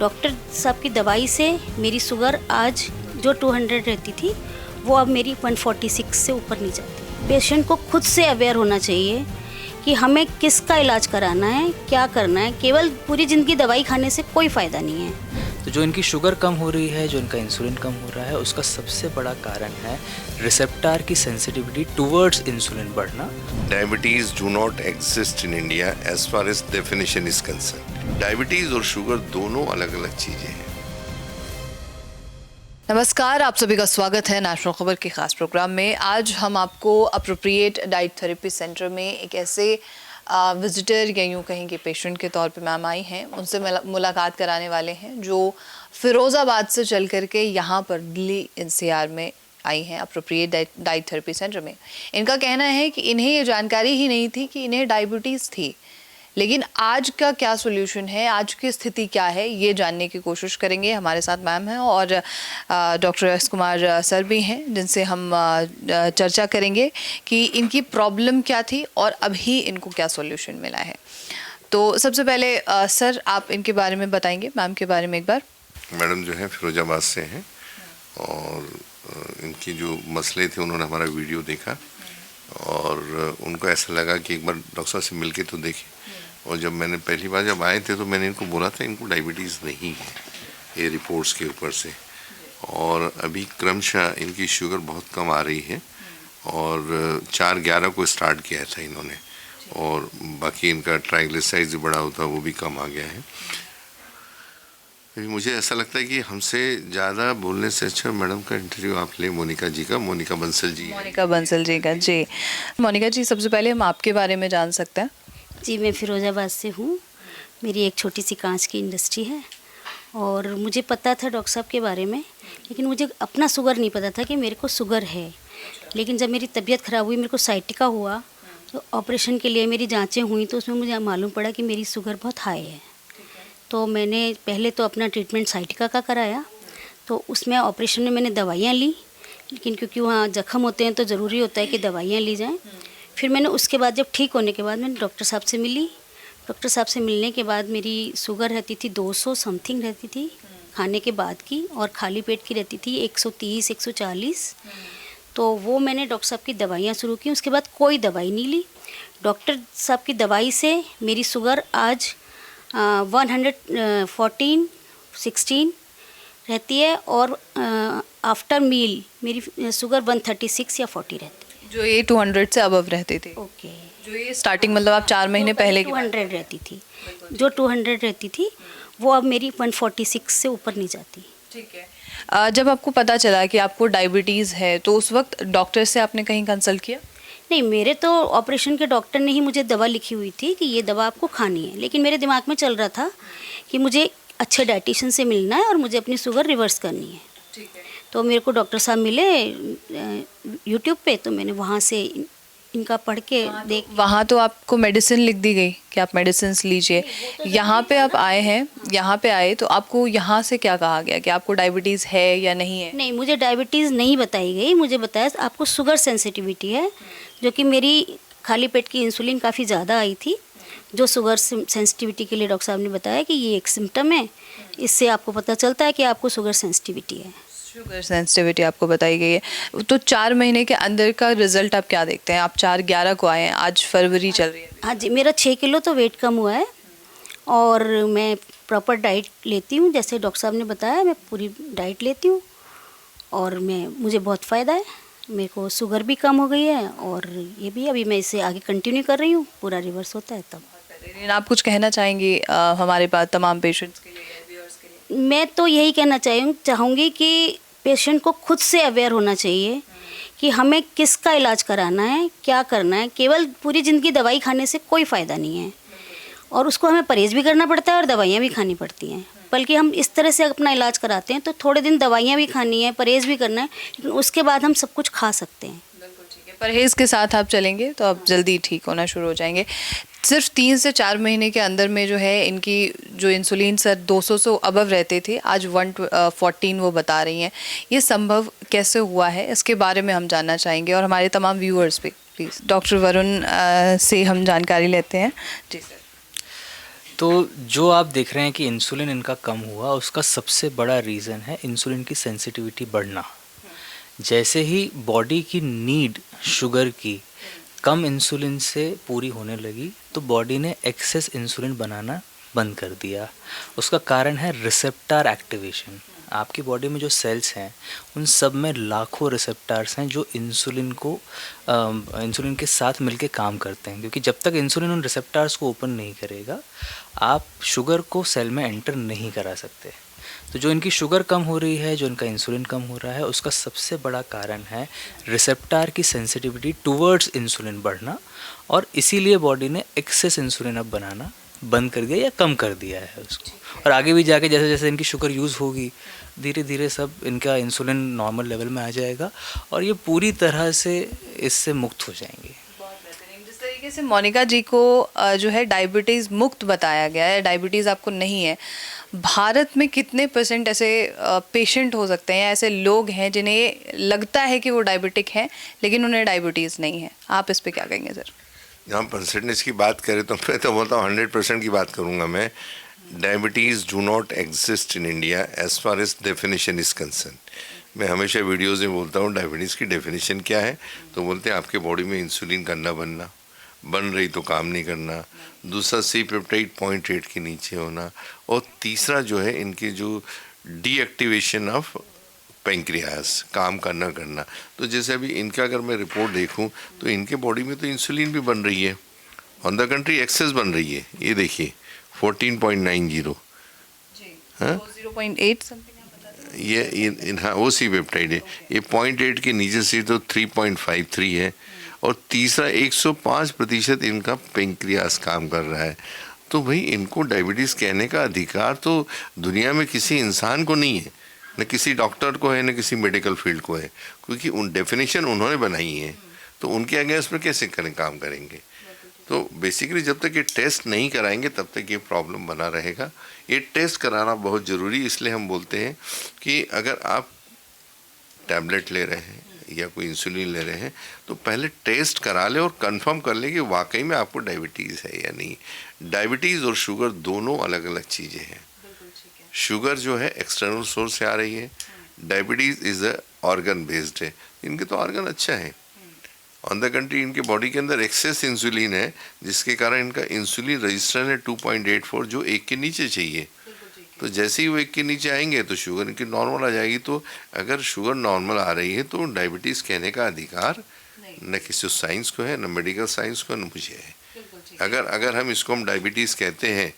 Doctor साहब की दवाई से मेरी शुगर आज जो 200 रहती थी वो अब मेरी 146 से ऊपर नहीं जाती। पेशेंट को खुद से अवेयर होना चाहिए कि हमें किसका इलाज कराना है, क्या करना है। केवल पूरी ज़िंदगी दवाई खाने से कोई फ़ायदा नहीं है। तो जो इनकी शुगर कम हो रही है, जो इनका इंसुलिन कम हो रहा है, उसका सबसे बड़ा कारण है रिसेप्टर की सेंसिटिविटी टुवर्ड्स इंसुलिन बढ़ना। Diabetes do not exist in India as far as definition is concerned. Diabetes और शुगर दोनों अलग अलग चीजें हैं। नमस्कार, आप सभी का स्वागत है नेशनल खबर के खास प्रोग्राम में। आज हम आपको अप्रोप्रिएट डाइट थेरेपी सेंटर में एक ऐसे विजिटर या यूँ कहेंगे पेशेंट के तौर पे मैम आई हैं, उनसे मुलाकात कराने वाले हैं जो फिरोज़ाबाद से चल करके यहाँ पर दिल्ली एनसीआर में आई हैं अप्रोप्रिएट डाइट थेरेपी सेंटर में। इनका कहना है कि इन्हें ये जानकारी ही नहीं थी कि इन्हें डायबिटीज़ थी, लेकिन आज का क्या सोल्यूशन है, आज की स्थिति क्या है, ये जानने की कोशिश करेंगे। हमारे साथ मैम हैं और डॉक्टर एस कुमार सर भी हैं, जिनसे हम चर्चा करेंगे कि इनकी प्रॉब्लम क्या थी और अभी इनको क्या सोल्यूशन मिला है। तो सबसे पहले सर, आप इनके बारे में बताएंगे, मैम के बारे में एक बार। मैडम जो है फिरोजाबाद से हैं और इनकी जो मसले थे उन्होंने हमारा वीडियो देखा और उनको ऐसा लगा कि एक बार डॉक्टर साहब से मिलके तो देखें। और जब मैंने पहली बार जब आए थे तो मैंने इनको बोला था इनको डायबिटीज़ नहीं है ये रिपोर्ट्स के ऊपर से, और अभी क्रमशः इनकी शुगर बहुत कम आ रही है और 4/11 को स्टार्ट किया था इन्होंने और बाकी इनका ट्राइग्लिसराइड्स जो बड़ा होता है वो भी कम आ गया है। मुझे ऐसा लगता है कि हमसे ज़्यादा बोलने से अच्छा मैडम का इंटरव्यू आप ले मोनिका जी का, मोनिका बंसल जी का जी। मोनिका जी, सबसे पहले हम आपके बारे में जान सकते हैं? जी, मैं फिरोज़ाबाद से हूँ। मेरी एक छोटी सी कांच की इंडस्ट्री है और मुझे पता था डॉक्टर साहब के बारे में, लेकिन मुझे अपना शुगर नहीं पता था कि मेरे को शुगर है। लेकिन जब मेरी तबीयत ख़राब हुई, मेरे को साइटिका हुआ, तो ऑपरेशन के लिए मेरी जांचें हुई तो उसमें मुझे मालूम पड़ा कि मेरी शुगर बहुत हाई है। तो मैंने पहले तो अपना ट्रीटमेंट साइटिका का कराया, तो उसमें ऑपरेशन में मैंने दवाइयाँ ली, लेकिन क्योंकि वहाँ जख्म होते हैं तो ज़रूरी होता है कि दवाइयाँ ली जाएँ। फिर मैंने उसके बाद जब ठीक होने के बाद मैंने डॉक्टर साहब से मिली। डॉक्टर साहब से मिलने के बाद मेरी शुगर रहती थी 200 समथिंग रहती थी खाने के बाद की, और खाली पेट की रहती थी 130 140। तो वो मैंने डॉक्टर साहब की दवाइयाँ शुरू की। उसके बाद कोई दवाई नहीं ली। डॉक्टर साहब की दवाई से मेरी शुगर आज 114 16 रहती है और आफ्टर मील मेरी शुगर 136 या 40 रहती है। जो ये 200 से अबव रहते थे। ओके। जो ये स्टार्टिंग मतलब आप 4 महीने पहले 200 रहती थी, जो 200 रहती थी वो अब मेरी 146 से ऊपर नहीं जाती। ठीक है। जब आपको पता चला कि आपको डायबिटीज़ है तो उस वक्त डॉक्टर से आपने कहीं कंसल्ट किया? नहीं, मेरे तो ऑपरेशन के डॉक्टर ने ही मुझे दवा लिखी हुई थी कि ये दवा आपको खानी है, लेकिन मेरे दिमाग में चल रहा था कि मुझे अच्छे डाइटिशियन से मिलना है और मुझे अपनी शुगर रिवर्स करनी है। ठीक है। तो मेरे को डॉक्टर साहब मिले यूट्यूब पे, तो मैंने वहाँ से इनका पढ़ के देख। वहाँ तो आपको मेडिसिन लिख दी गई कि आप मेडिसिन लीजिए। यहाँ पे आप आए हैं, यहाँ पे आए तो आपको यहाँ से क्या कहा गया कि आपको डायबिटीज़ है या नहीं है? नहीं, मुझे डायबिटीज़ नहीं बताई गई। मुझे बताया आपको शुगर सेंसिटिविटी है, जो कि मेरी खाली पेट की इंसुलिन काफ़ी ज़्यादा आई थी, जो शुगर सेंसिटिविटी के लिए डॉक्टर साहब ने बताया कि ये एक सिम्टम है, इससे आपको पता चलता है कि आपको शुगर सेंसिटिविटी है। शुगर सेंसिटिविटी आपको बताई गई है। तो 4 महीने के अंदर का रिजल्ट आप क्या देखते हैं? आप 4/11 को आए हैं, आज फरवरी चल रही है। हाँ जी, मेरा 6 किलो तो वेट कम हुआ है और मैं प्रॉपर डाइट लेती हूँ, जैसे डॉक्टर साहब ने बताया मैं पूरी डाइट लेती हूँ और मुझे बहुत फ़ायदा है। मेरे को शुगर भी कम हो गई है और ये भी अभी मैं इसे आगे कंटिन्यू कर रही हूँ, पूरा रिवर्स होता है तब। आप कुछ कहना चाहेंगे हमारे पास तमाम पेशेंट्स के लिए, व्यूअर्स के लिए? मैं तो यही कहना चाहूँगी कि पेशेंट को खुद से अवेयर होना चाहिए कि हमें किसका इलाज कराना है, क्या करना है। केवल पूरी ज़िंदगी दवाई खाने से कोई फ़ायदा नहीं है और उसको हमें परहेज़ भी करना पड़ता है और दवाइयाँ भी खानी पड़ती हैं। बल्कि हम इस तरह से अपना इलाज कराते हैं तो थोड़े दिन दवाइयाँ भी खानी है, परहेज़ भी करना है, लेकिन उसके बाद हम सब कुछ खा सकते हैं। बिल्कुल ठीक है। परहेज़ के साथ आप चलेंगे तो आप जल्दी ठीक होना शुरू हो जाएंगे। सिर्फ 3 से 4 महीने के अंदर में जो है इनकी जो इंसुलिन सर 200 से अबव रहते थे, आज 114 वो बता रही हैं। ये संभव कैसे हुआ है, इसके बारे में हम जानना चाहेंगे और हमारे तमाम व्यूअर्स भी। प्लीज़ डॉक्टर वरुण से हम जानकारी लेते हैं। जी सर। तो जो आप देख रहे हैं कि इंसुलिन इनका कम हुआ, उसका सबसे बड़ा रीज़न है इंसुलिन की सेंसिटिविटी बढ़ना। जैसे ही बॉडी की नीड शुगर की कम इंसुलिन से पूरी होने लगी, तो बॉडी ने एक्सेस इंसुलिन बनाना बंद कर दिया। उसका कारण है रिसेप्टर एक्टिवेशन। आपकी बॉडी में जो सेल्स हैं उन सब में लाखों रिसेप्टर्स हैं जो इंसुलिन के साथ मिलके काम करते हैं, क्योंकि जब तक इंसुलिन उन रिसेप्टर्स को ओपन नहीं करेगा आप शुगर को सेल में एंटर नहीं करा सकते। तो जो इनकी शुगर कम हो रही है, जो इनका इंसुलिन कम हो रहा है, उसका सबसे बड़ा कारण है रिसेप्टर की सेंसिटिविटी टुवर्ड्स इंसुलिन बढ़ना, और इसीलिए बॉडी ने एक्सेस इंसुलिन अब बनाना बंद कर दिया या कम कर दिया है उसको। और आगे भी जाके जैसे जैसे इनकी शुगर यूज़ होगी, धीरे धीरे सब इनका इंसुलिन नॉर्मल लेवल में आ जाएगा और ये पूरी तरह से इससे मुक्त हो जाएंगे। जिस तरीके से मोनिका जी को जो है डायबिटीज़ मुक्त बताया गया है, डायबिटीज़ आपको नहीं है, भारत में कितने % ऐसे पेशेंट हो सकते हैं, ऐसे लोग हैं जिन्हें लगता है कि वो डायबिटिक हैं लेकिन उन्हें डायबिटीज़ नहीं है? आप इस पे क्या कहेंगे सर? जहाँ परसेंटेज की बात करें तो मैं तो बोलता हूँ 100% की बात करूँगा मैं। Diabetes do not exist in India as far as definition is concern. मैं हमेशा वीडियोज़ में बोलता हूँ डायबिटीज़ की डेफिनेशन क्या है, तो बोलते हैं आपके बॉडी में इंसुलिन का न बनना, बन रही तो काम नहीं करना, दूसरा सी पेप्टाइड 0.8 के नीचे होना, और तीसरा जो है इनकी जो डीएक्टिवेशन ऑफ पेंक्रियास, काम का न करना। तो जैसे अभी इनका अगर मैं रिपोर्ट देखूं तो इनके बॉडी में तो इंसुलिन भी बन रही है, ऑन द कंट्री एक्सेस बन रही है। ये देखिए 14.90, हाँ 0.8 समथिंग ये हाँ वो सी पेप्टाइड है। ये 0.8 के नीचे से तो 3.53 है, और तीसरा 105% इनका पेंक्रियास काम कर रहा है। तो भाई इनको डायबिटीज़ कहने का अधिकार तो दुनिया में किसी इंसान को नहीं है, न किसी डॉक्टर को है, न किसी मेडिकल फील्ड को है, क्योंकि उन डेफिनेशन उन्होंने बनाई है, तो उनके अगेंस्ट में कैसे काम करेंगे। तो बेसिकली जब तक ये टेस्ट नहीं कराएंगे तब तक ये प्रॉब्लम बना रहेगा। ये टेस्ट कराना बहुत ज़रूरी, इसलिए हम बोलते हैं कि अगर आप टैबलेट ले रहे हैं या कोई इंसुलिन ले रहे हैं तो पहले टेस्ट करा ले और कंफर्म कर ले कि वाकई में आपको डायबिटीज़ है या नहीं। डायबिटीज़ और शुगर दोनों अलग अलग चीज़ें हैं। शुगर जो है एक्सटर्नल सोर्स से आ रही है, diabetes is a organ based है। इनके तो ऑर्गन अच्छा है, ऑन द कंट्री इनके बॉडी के अंदर एक्सेस इंसुलिन है, जिसके कारण इनका इंसुलिन रजिस्टर है 2.84 जो 1 के नीचे चाहिए। तो जैसे ही वो 1 के नीचे आएंगे तो शुगर इनकी नॉर्मल आ जाएगी। तो अगर शुगर नॉर्मल आ रही है तो डायबिटीज़ कहने का अधिकार न किसी साइंस को है, न मेडिकल साइंस को, न मुझे है। अगर हम इसको हम डायबिटीज़ कहते हैं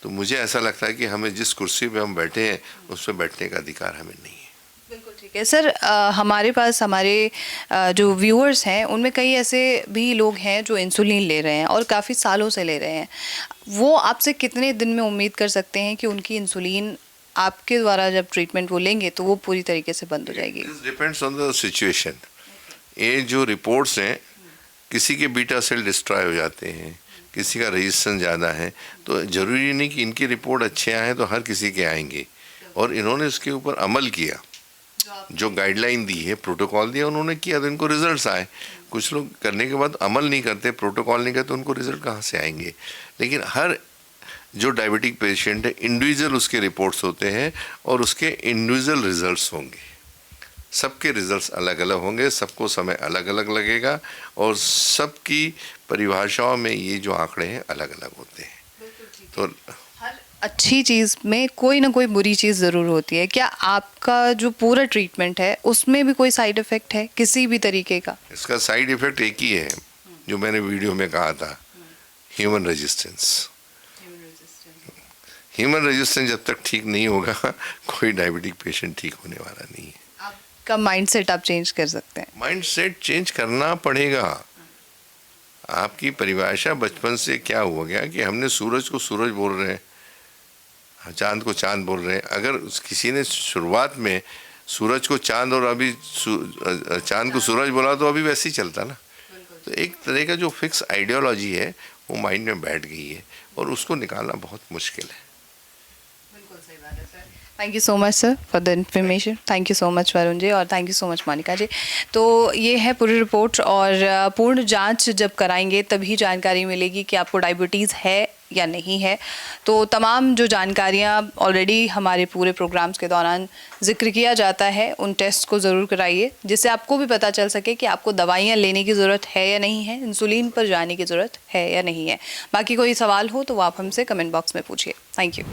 तो मुझे ऐसा लगता है कि हमें जिस कुर्सी पे हम बैठे हैं उस पर बैठने का अधिकार हमें नहीं है। बिल्कुल ठीक है सर। हमारे पास हमारे जो व्यूअर्स हैं उनमें कई ऐसे भी लोग हैं जो इंसुलिन ले रहे हैं और काफ़ी सालों से ले रहे हैं। वो आपसे कितने दिन में उम्मीद कर सकते हैं कि उनकी इंसुलिन आपके द्वारा जब ट्रीटमेंट वो लेंगे तो वो पूरी तरीके से बंद हो जाएगी? Depends on the situation. ये जो रिपोर्ट्स हैं, किसी के बीटा सेल डिस्ट्रॉय हो जाते हैं, किसी का रजिस्टेंस ज़्यादा है, तो ज़रूरी नहीं कि इनकी रिपोर्ट अच्छे आए तो हर किसी के आएंगे। और इन्होंने इसके ऊपर अमल किया, जो गाइडलाइन दी है, प्रोटोकॉल दिया, उन्होंने किया तो इनको रिजल्ट्स आए। कुछ लोग करने के बाद अमल नहीं करते, प्रोटोकॉल नहीं करते, तो उनको रिजल्ट कहाँ से आएंगे। लेकिन हर जो डायबिटिक पेशेंट है इंडिविजुअल उसके रिपोर्ट्स होते हैं और उसके इंडिविजुअल रिजल्ट्स होंगे। सबके रिजल्ट्स अलग अलग होंगे, सबको समय अलग अलग लगेगा और सबकी परिभाषाओं में ये जो आंकड़े हैं अलग अलग होते हैं। तो हर अच्छी चीज़ में कोई ना कोई बुरी चीज़ ज़रूर होती है। क्या आपका जो पूरा ट्रीटमेंट है उसमें भी कोई साइड इफ़ेक्ट है किसी भी तरीके का? इसका साइड इफ़ेक्ट एक ही है जो मैंने वीडियो में कहा था, ह्यूमन रेजिस्टेंस। ह्यूमन रेजिस्टेंस जब तक ठीक नहीं होगा कोई डायबिटिक पेशेंट ठीक होने वाला नहीं है। आपका माइंडसेट आप चेंज कर सकते हैं? माइंडसेट चेंज करना पड़ेगा। आपकी परिभाषा बचपन से क्या हो गया कि हमने सूरज को सूरज बोल रहे हैं, चांद को चांद बोल रहे हैं। अगर किसी ने शुरुआत में सूरज को चांद और अभी चांद को सूरज बोला तो अभी वैसे ही चलता ना। तो एक तरह का जो फिक्स आइडियोलॉजी है वो माइंड में बैठ गई है और उसको निकालना बहुत मुश्किल है। Thank you so much sir for the information. Thank you so much Varun ji और thank you so much Monika ji. तो ये है पूरी रिपोर्ट और पूर्ण जांच जब कराएंगे तभी जानकारी मिलेगी कि आपको डायबिटीज़ है या नहीं है। तो तमाम जो जानकारियाँ ऑलरेडी हमारे पूरे प्रोग्राम्स के दौरान जिक्र किया जाता है, उन टेस्ट को ज़रूर कराइए, जिससे आपको भी पता चल सके कि आपको दवाइयाँ लेने की ज़रूरत है या नहीं है, इंसुलिन पर जाने की ज़रूरत है या नहीं है। बाकी कोई सवाल हो तो वो आप हमसे कमेंट बॉक्स में पूछिए। Thank you.